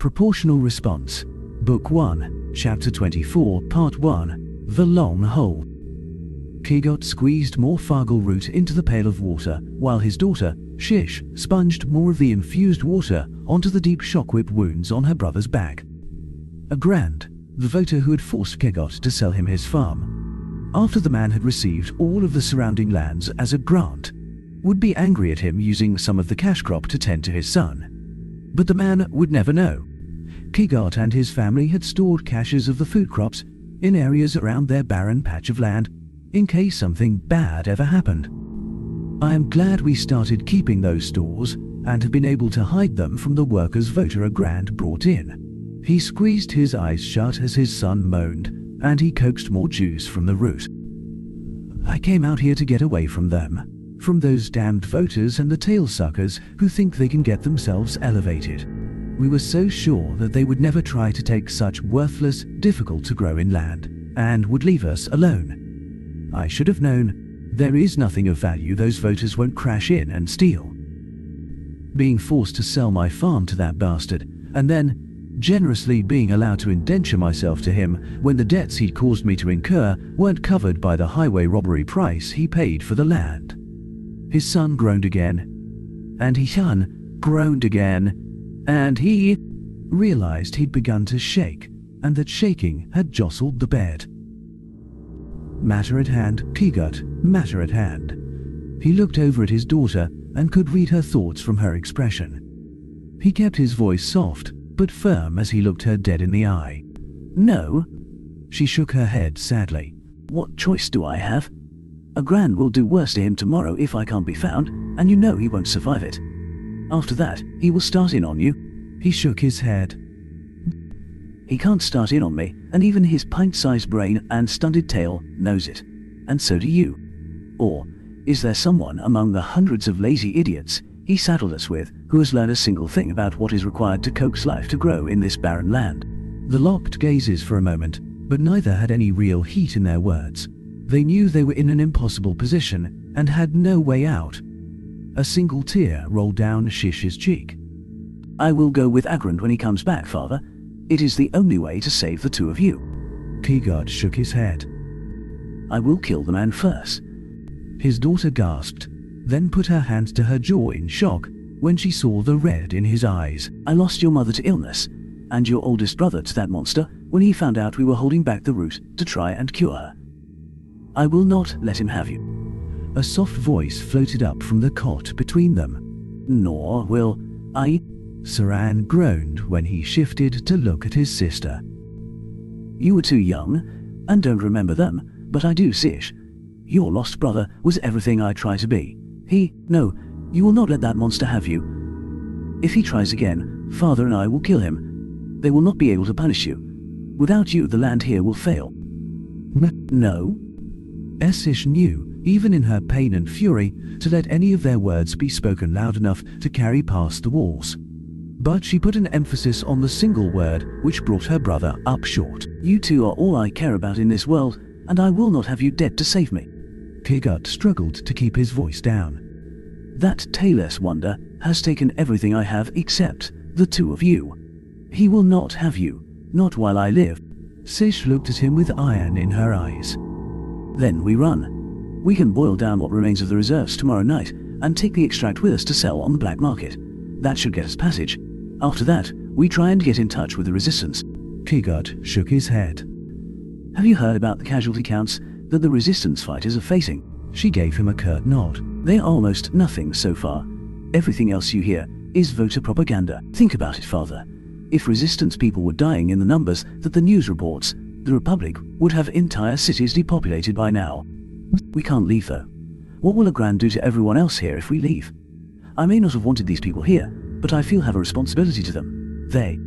Proportional Response. Book 1, Chapter 24, Part 1, The Long Hole. Kegot squeezed more fargle root into the pail of water, while his daughter, Shish, sponged more of the infused water onto the deep shockwhip wounds on her brother's back. Agrand, the voter who had forced Kegot to sell him his farm, after the man had received all of the surrounding lands as a grant, would be angry at him using some of the cash crop to tend to his son. But the man would never know. Kegot and his family had stored caches of the food crops in areas around their barren patch of land in case something bad ever happened. I am glad we started keeping those stores and have been able to hide them from the workers voter Agrand brought in. He squeezed his eyes shut as his son moaned, and he coaxed more juice from the root. I came out here to get away from them, from those damned voters and the tail suckers who think they can get themselves elevated. We were so sure that they would never try to take such worthless, difficult-to-grow-in land, and would leave us alone. I should have known there is nothing of value those voters won't crash in and steal. Being forced to sell my farm to that bastard, and then generously being allowed to indenture myself to him when the debts he'd caused me to incur weren't covered by the highway robbery price he paid for the land. His son groaned again, and his son groaned again, and he realized he'd begun to shake, and that shaking had jostled the bed. Matter at hand, Kegot, matter at hand. He looked over at his daughter and could read her thoughts from her expression. He kept his voice soft, but firm as he looked her dead in the eye. No. She shook her head sadly. What choice do I have? Agrand will do worse to him tomorrow if I can't be found, and you know he won't survive it. After that, he will start in on you. He shook his head. He can't start in on me, and even his pint-sized brain and stunted tail knows it. And so do you. Or is there someone among the hundreds of lazy idiots he saddled us with who has learned a single thing about what is required to coax life to grow in this barren land? The locked gazes for a moment, but neither had any real heat in their words. They knew they were in an impossible position and had no way out. A single tear rolled down Shish's cheek. I will go with Agrand when he comes back, father. It is the only way to save the two of you. Kegot shook his head. I will kill the man first. His daughter gasped, then put her hand to her jaw in shock when she saw the red in his eyes. I lost your mother to illness, and your oldest brother to that monster when he found out we were holding back the root to try and cure her. I will not let him have you. A soft voice floated up from the cot between them. Nor will I. Saran groaned when he shifted to look at his sister. You were too young, and don't remember them, but I do, Sish. Your lost brother was everything I try to be. No, you will not let that monster have you. If he tries again, father and I will kill him. They will not be able to punish you. Without you, the land here will fail. No. Sish knew, even in her pain and fury, to let any of their words be spoken loud enough to carry past the walls. But she put an emphasis on the single word which brought her brother up short. You two are all I care about in this world, and I will not have you dead to save me. Kegot struggled to keep his voice down. That tailless wonder has taken everything I have except the two of you. He will not have you, not while I live. Sish looked at him with iron in her eyes. Then we run. We can boil down what remains of the reserves tomorrow night and take the extract with us to sell on the black market. That should get us passage. After that, we try and get in touch with the resistance. Kegot shook his head. Have you heard about the casualty counts that the resistance fighters are facing? She gave him a curt nod. They are almost nothing so far. Everything else you hear is voter propaganda. Think about it, father. If resistance people were dying in the numbers that the news reports, the Republic would have entire cities depopulated by now. We can't leave though. What will Agrand do to everyone else here if we leave? I may not have wanted these people here, but I feel have a responsibility to them. They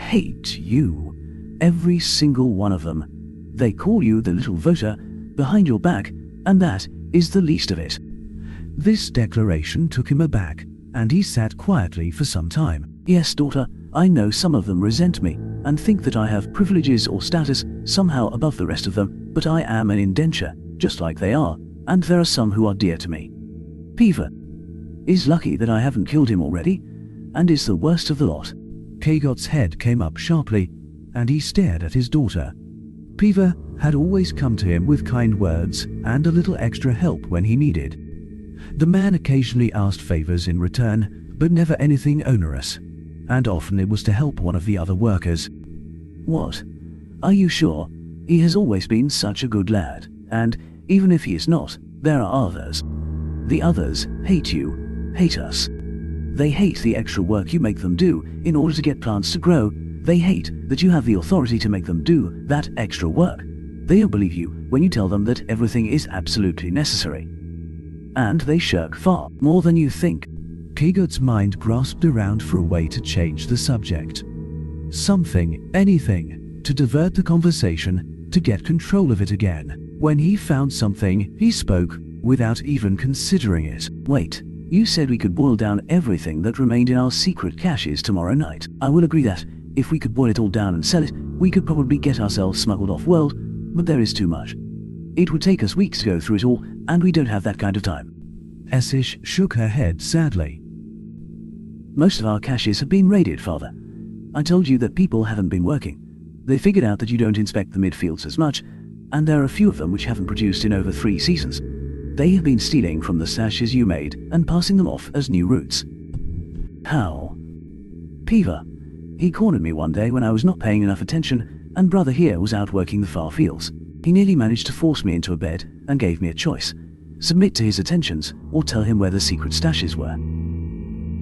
hate you. Every single one of them. They call you the little voter behind your back, and that is the least of it. This declaration took him aback, and he sat quietly for some time. Yes, daughter, I know some of them resent me, and think that I have privileges or status somehow above the rest of them, but I am an indenture, just like they are, and there are some who are dear to me. Peaver is lucky that I haven't killed him already, and is the worst of the lot. Kagot's head came up sharply, and he stared at his daughter. Piva had always come to him with kind words and a little extra help when he needed. The man occasionally asked favors in return, but never anything onerous, and often it was to help one of the other workers. "What? Are you sure? He has always been such a good lad, and even if he is not, there are others. The others hate you, hate us. They hate the extra work you make them do in order to get plants to grow. They hate that you have the authority to make them do that extra work. They don't believe you when you tell them that everything is absolutely necessary. And they shirk far more than you think." Kagot's mind grasped around for a way to change the subject. Something, anything, to divert the conversation, to get control of it again. When he found something, he spoke without even considering it. "Wait, you said we could boil down everything that remained in our secret caches tomorrow night. I will agree that if we could boil it all down and sell it, we could probably get ourselves smuggled off-world, but there is too much. It would take us weeks to go through it all, and we don't have that kind of time." Esish shook her head sadly. "Most of our caches have been raided, Father. I told you that people haven't been working. They figured out that you don't inspect the midfields as much, and there are a few of them which haven't produced in over 3 seasons. They have been stealing from the stashes you made and passing them off as new routes." "How?" "Piva. He cornered me one day when I was not paying enough attention, and brother here was out working the far fields. He nearly managed to force me into a bed and gave me a choice: submit to his attentions or tell him where the secret stashes were.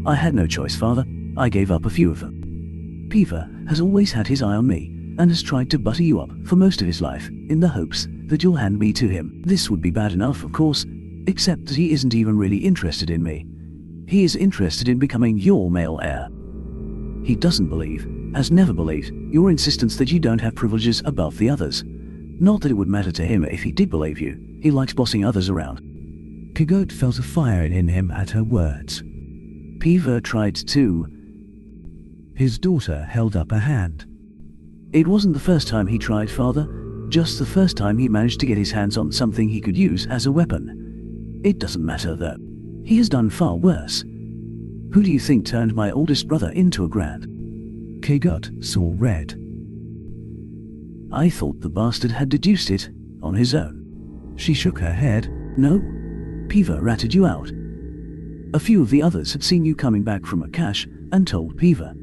I had no choice, Father. I gave up a few of them. Piva has always had his eye on me and has tried to butter you up for most of his life in the hopes that you'll hand me to him. This would be bad enough, of course, except that he isn't even really interested in me. He is interested in becoming your male heir. He doesn't believe, has never believed, your insistence that you don't have privileges above the others. Not that it would matter to him if he did believe you. He likes bossing others around." Kagot felt a fire in him at her words. "Piva tried to..." His daughter held up a hand. "It wasn't the first time he tried, Father. Just the first time he managed to get his hands on something he could use as a weapon. It doesn't matter, though. He has done far worse. Who do you think turned my oldest brother into a grand?" Kagot saw red. "I thought the bastard had deduced it on his own." She shook her head. "No, Piva ratted you out. A few of the others had seen you coming back from a cache and told Piva.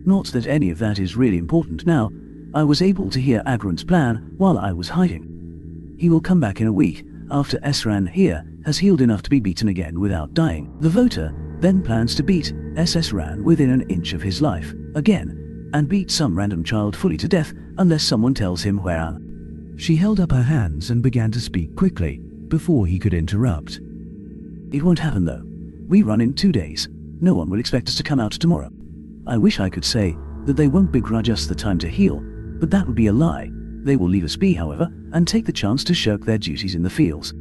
Not that any of that is really important now. I was able to hear Agrant's plan while I was hiding. He will come back in a week after Esran here has healed enough to be beaten again without dying. The voter then plans to beat Esran within an inch of his life again, and beat some random child fully to death unless someone tells him where." She held up her hands and began to speak quickly before he could interrupt. "It won't happen, though. We run in 2 days. No one will expect us to come out tomorrow. I wish I could say that they won't begrudge us the time to heal, but that would be a lie. They will leave us be, however, and take the chance to shirk their duties in the fields."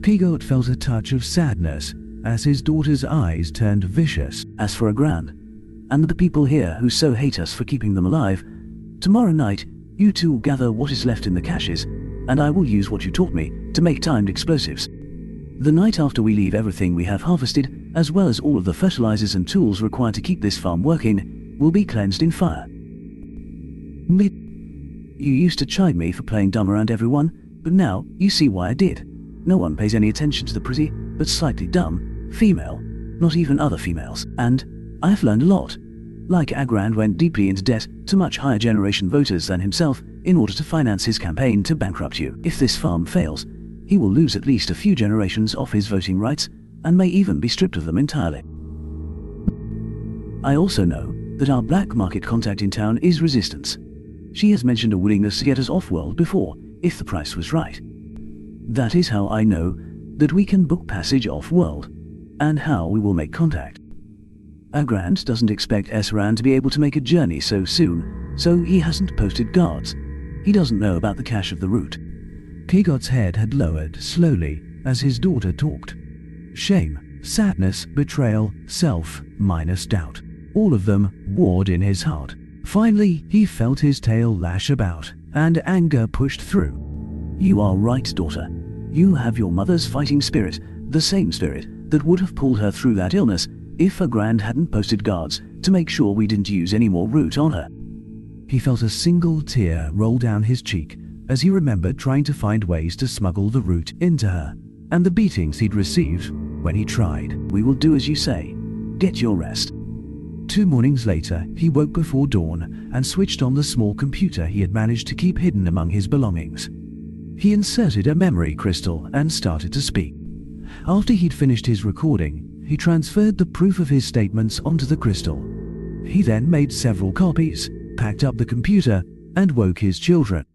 Pigot felt a touch of sadness as his daughter's eyes turned vicious. "As for Agrand, and the people here who so hate us for keeping them alive, tomorrow night you two will gather what is left in the caches, and I will use what you taught me to make timed explosives. The night after we leave everything we have harvested, as well as all of the fertilizers and tools required to keep this farm working, will be cleansed in fire." "You used to chide me for playing dumb around everyone, but now you see why I did. No one pays any attention to the pretty, but slightly dumb, female, not even other females. And I've learned a lot. Like Agrand went deeply into debt to much higher generation voters than himself in order to finance his campaign to bankrupt you. If this farm fails, he will lose at least a few generations of his voting rights, and may even be stripped of them entirely. I also know that our black market contact in town is Resistance. She has mentioned a willingness to get us off-world before, if the price was right. That is how I know that we can book passage off-world, and how we will make contact. Agrand doesn't expect Esran to be able to make a journey so soon, so he hasn't posted guards. He doesn't know about the cache of the route." Kagot's head had lowered slowly as his daughter talked. Shame, sadness, betrayal, self, minus doubt. All of them warred in his heart. Finally, he felt his tail lash about, and anger pushed through. "You are right, daughter. You have your mother's fighting spirit, the same spirit that would have pulled her through that illness if her grand hadn't posted guards to make sure we didn't use any more route on her. He felt a single tear roll down his cheek as he remembered trying to find ways to smuggle the route into her, and the beatings he'd received when he tried. "We will do as you say. Get your rest." 2 mornings later, he woke before dawn and switched on the small computer he had managed to keep hidden among his belongings. He inserted a memory crystal and started to speak. After he'd finished his recording, he transferred the proof of his statements onto the crystal. He then made several copies, packed up the computer, and woke his children.